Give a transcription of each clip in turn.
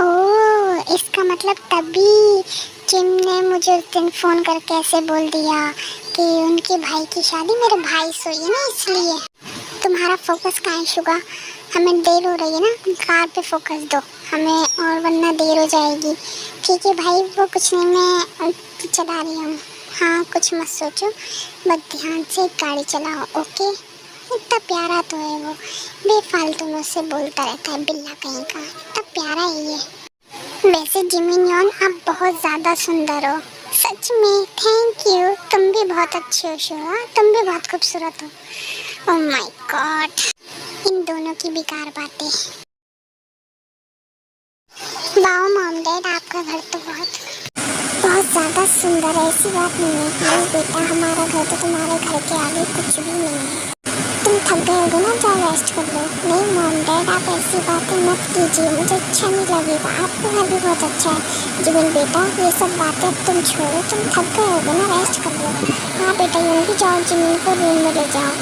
ओह, इसका मतलब तभी जिम ने मुझे उस दिन फ़ोन करके ऐसे बोल दिया कि उनके भाई की शादी मेरे भाई से हुई है ना, इसलिए। तुम्हारा फोकस कहाँ है शुगा? हमें देर हो रही है ना, कार पे फोकस दो हमें, और वरना देर हो जाएगी। ठीक है भाई, वो कुछ नहीं, मैं चला रही हूँ। हाँ, कुछ मत सोचो, बस ध्यान से गाड़ी चलाओ, ओके? इतना प्यारा तो है वो, बेफालतू मुझसे बोलता रहता है, बिल्ला कहीं का। इतना प्यारा है ये। वैसे जिमिन, आप बहुत ज़्यादा सुंदर हो, सच में। थैंक यू, तुम भी बहुत अच्छे हो शुगा, तुम भी बहुत खूबसूरत हो। ओह माय गॉड, इन दोनों की बेकार बातें। वाओ मॉम डैड, आपका घर तो बहुत बहुत ज़्यादा सुंदर है, ऐसी बात नहीं है। बस बेटा, हमारा घर तो तुम्हारे घर के आगे कुछ भी नहीं है। तुम थक गए होगे ना, जाओ रेस्ट कर लो। नहीं मॉम डैड, आप ऐसी बातें मत कीजिए, मुझे अच्छा नहीं लगेगा। आपका घर भी बहुत अच्छा है। जिमिन बेटा, ये सब बातें अब तुम छोड़ो, तुम थक गए होगे ना, रेस्ट कर लो। हाँ बेटा, यूँ भी जाओ, जिमिन को रूम में ले जाओ।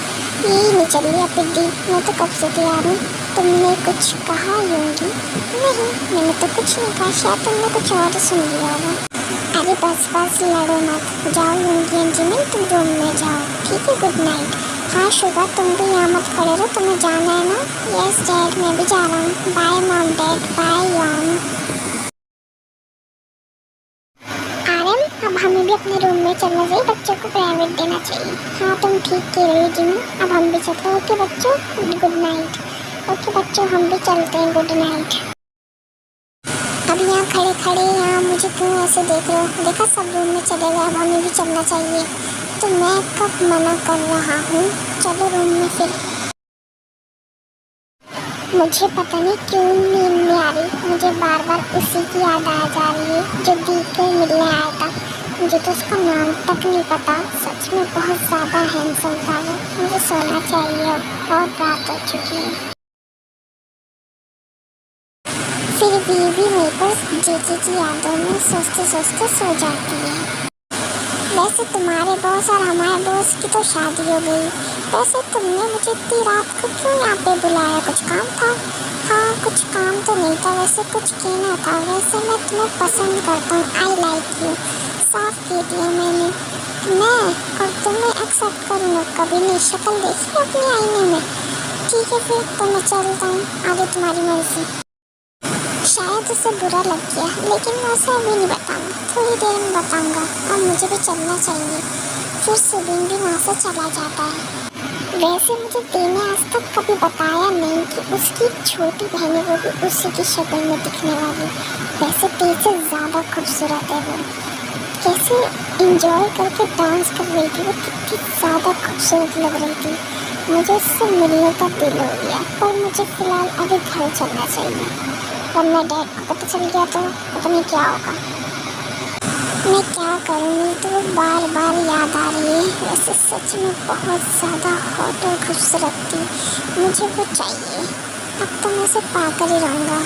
यही नहीं चली है पिड्डी, मैं तो कब से तैयार हूँ। तुमने कुछ कहा यूँगी? नहीं, मैंने तो कुछ नहीं कहा, शायद तुमने कुछ और सुन लिया होगा। अरे बस बस, लड़ो मत, जाओ यूँगी जिमिन, तुम रूम में जाओ, ठीक है? Good night. हाँ शुगा, तुम भी यहाँ मत खड़े रहो, तुम्हें जाना है ना? यस डैड, मैं भी जा रहा हूँ। बाय मॉम डैड, बाय यॉम। आर्यन, अब हमें भी अपने रूम में चलना चाहिए, बच्चों को प्राइवेट देना चाहिए। हाँ, तुम ठीक कह रही हो जिमी, अब हम भी चलते हैं। ओके बच्चों, गुड नाइट। ओके बच्चों, हम भी चलते हैं, गुड नाइट। अब यहाँ खड़े खड़े यहाँ मुझे क्यों ऐसे देख रहे हो? देखा, सब रूम में चले गए, अब हमें भी चलना चाहिए। तो मैं कब मना कर रहा हूँ? चलो रूम में फिर। मुझे पता नहीं क्यों नींद नहीं आ रही, मुझे बार बार उसी की याद आ जा रही है जो दी को मिलने आया था। मुझे तो उसका नाम तक नहीं पता। सच में बहुत ज़्यादा हैंडसम था वो। मुझे सोना चाहिए, अब बहुत रात हो चुकी है। फिर भी मेरे पर जीजी की यादों में सोचते सोचते सो जाती है। वैसे तुम्हारे बॉस और हमारे बॉस की तो शादी हो गई। वैसे तुमने मुझे इतनी रात को क्यों यहाँ पे बुलाया? कुछ काम था? हाँ, कुछ काम तो नहीं था, वैसे कुछ कहना था। वैसे मैं तुम्हें पसंद करता हूँ, आई लाइक यू, साफ कह दिया मैंने। मैं और तुम्हें एक्सेप्ट करूँगा, कभी नहीं शक्ल देखी अपनी आईने में। ठीक है फिर, तो मैं चलता हूँ, आगे तुम्हारी मर्जी। शायद उसे बुरा लग गया, लेकिन मैं उसे अभी नहीं बताऊंगा, थोड़ी देर में बताऊंगा। अब मुझे भी चलना चाहिए। फिर सुबीन भी वहाँ से चला जाता है। वैसे मुझे दी ने आज तक कभी बताया नहीं कि उसकी छोटी बहन है, वो भी उसी की शक्ल में दिखने वाली। वैसे दी से ज़्यादा खूबसूरत है वो। कैसे इंजॉय करके डांस कर रही थी वो, कितनी ज़्यादा खूबसूरत लग रही थी। मुझे उससे मिलने का दिल हो गया, पर मुझे फ़िलहाल अभी घर चलना चाहिए, वरना डैड को पता चल गया तो पता नहीं क्या होगा। मैं क्या करूँगी, तो बार बार याद आ रही है। वैसे सच में बहुत ज़्यादा हॉट और खूबसूरत थी, मुझे वो चाहिए। अब तो मैं उसे पाकर ही रहूँगा।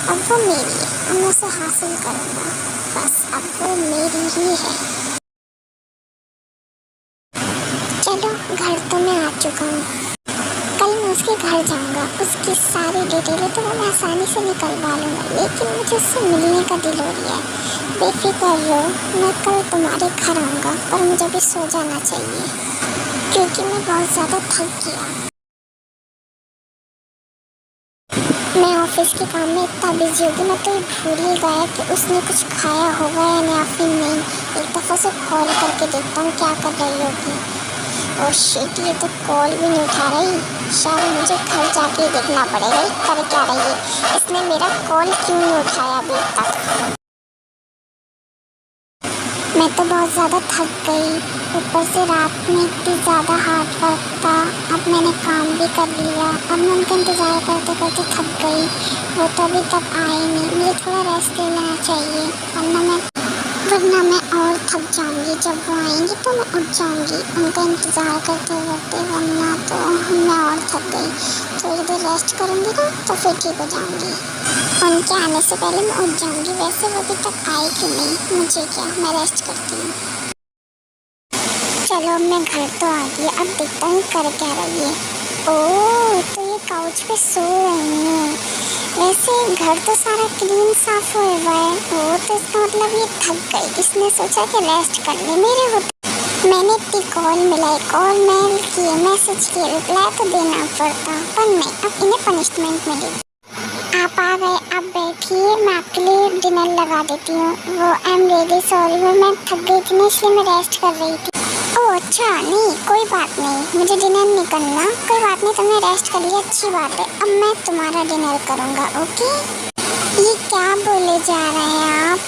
अब वो मेरी है, अब मैं उसे हासिल करूँगा, बस अब वो मेरी ही है। चलो, घर तो मैं आ चुका हूँ। कल मैं उसके घर जाऊंगा, उसकी सारी डिटेलें तो मैं आसानी से निकलवा लूँगा, लेकिन मुझे उससे मिलने का दिल हो रहा है। बेफिक्र रहो, मैं कल तुम्हारे घर आऊँगा, पर मुझे भी सो जाना चाहिए क्योंकि मैं बहुत ज़्यादा थक गया। मैं ऑफिस के काम में इतना बिजी हो गई, मैं तो ये भूल ही गया कि उसने कुछ खाया होगा या नहीं, फिर नहीं। एक दफ़ा उसे कॉल करके देखता हूँ क्या कर रही होगी। और शिट, ये तो कॉल भी नहीं उठा रही। शायद मुझे घर जाके देखना पड़ेगा ये कर क्या रही है। इसने मेरा कॉल क्यों नहीं उठाया अभी तक? मैं तो बहुत ज़्यादा थक गई, ऊपर से रात में इतनी ज़्यादा हार्ड वर्क था। अब मैंने काम भी कर लिया, अब मैं उनका इंतज़ार करते करते थक गई। वो तो अभी तक आए नहीं, मुझे थोड़ा रेस्ट ले लेना चाहिए, वरना मैं और थक जाऊंगी। जब वो आएंगी तो मैं उठ जाऊंगी उनका इंतज़ार करते करते, वरना तो मैं और थक गई। थोड़ी देर रेस्ट करूंगी ना तो फिर ठीक हो जाऊंगी। उनके आने से पहले मैं उठ जाऊंगी। वैसे वो अभी तक आए कि नहीं, मुझे क्या, मैं रेस्ट करती हूँ। चलो, अब मैं घर तो आ गई, अब देखता हूँ कर क्या रही है। ओह, तो ये काउच पे सो रही हूँ। वैसे घर तो सारा क्लीन साफ हुआ है, वो तो इसका मतलब ये थक गई, इसने सोचा कि रेस्ट कर ले। मेरे होते मैंने इतनी कॉल मिलाई, कॉल मेल किए, मैसेज किए, रिप्लाई तो देना पड़ता, पर नहीं, अब इन्हें पनिशमेंट मिलेगी। आप आ गए, आप बैठिए, मैं आपके लिए डिनर लगा देती हूँ। वो आई एम रियली सॉरी, वो मैं थक गई थी ना, इसलिए मैं रेस्ट कर रही थी। ओह अच्छा, नहीं कोई बात नहीं, मुझे डिनर नहीं करना, कोई बात नहीं, तुमने रेस्ट कर लिया, अच्छी बात है। अब मैं तुम्हारा डिनर करूँगा, ओके? ये क्या बोले जा रहे हैं आप?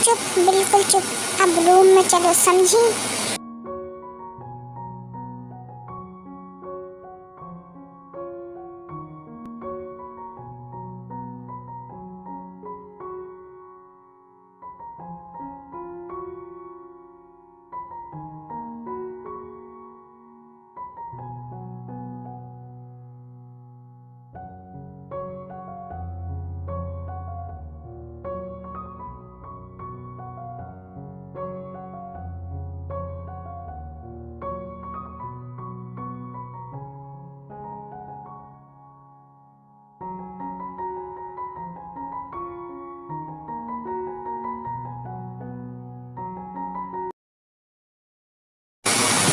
चुप, बिल्कुल चुप, अब रूम में चलो, समझी?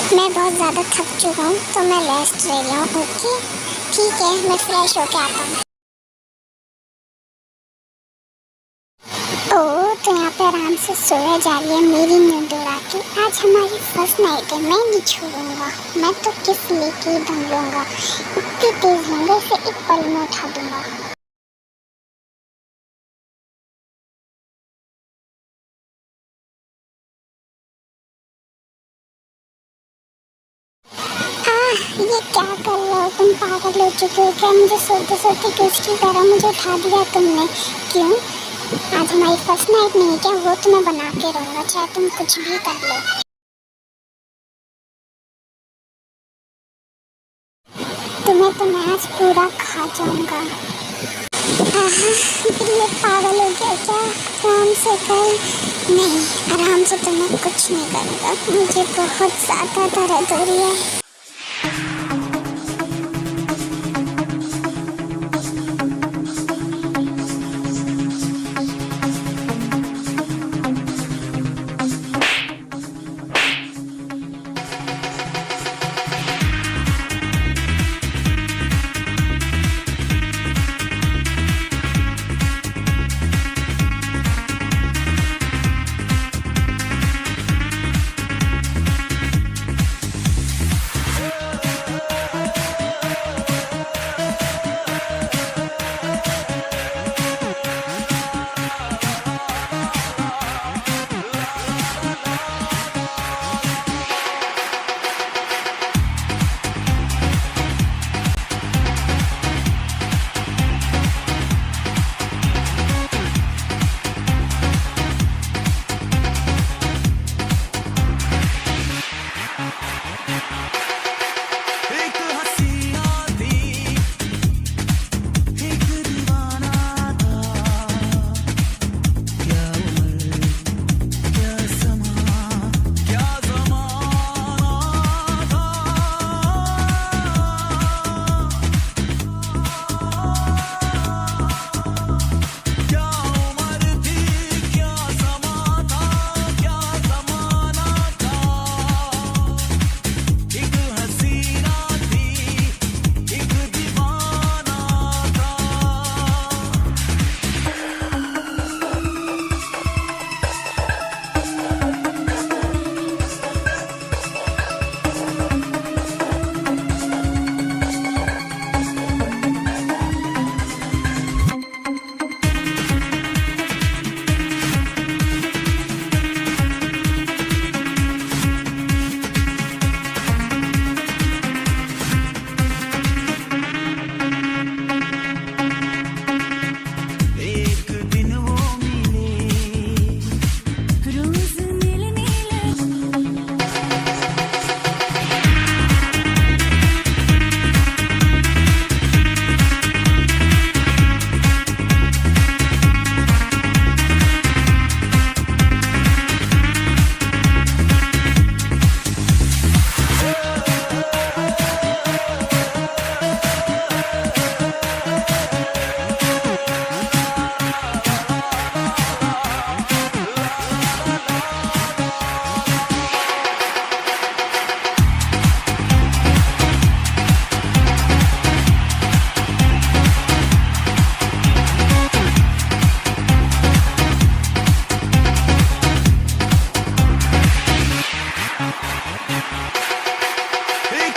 मैं बहुत ज़्यादा थक चुका हूँ, तो मैं रेस्ट ले रहा हूँ, ओके? ठीक है, मैं फ्रेश होके आता हूँ। ओह, तो यहाँ पे आराम से सोया जा रही है मेरी नींद उड़ा के। आज हमारी फर्स्ट नाइट है, मैं नहीं छोड़ूंगा, मैं तो किस लेके दम लूँगा, इतनी तेज लूँगा, इसे एक पल में उठा दूँगा। ये क्या कर रहे हो तुम? पागल हो चुके हो क्या? मुझे सोते सोते किसकी तरह मुझे उठा दिया तुमने, क्यों? आज हमारी फर्स्ट नाइट नहीं है क्या? वो तो मैं बना के रहूँगा, चाहे तुम कुछ भी कर लो। तुम्हें तो मैं आज पूरा खा जाऊँगा। ये पागल हो गया क्या? आराम से कर। नहीं, आराम से तो मैं कुछ नहीं करूँगा, मुझे बहुत ज़्यादा दर्द हो रही है।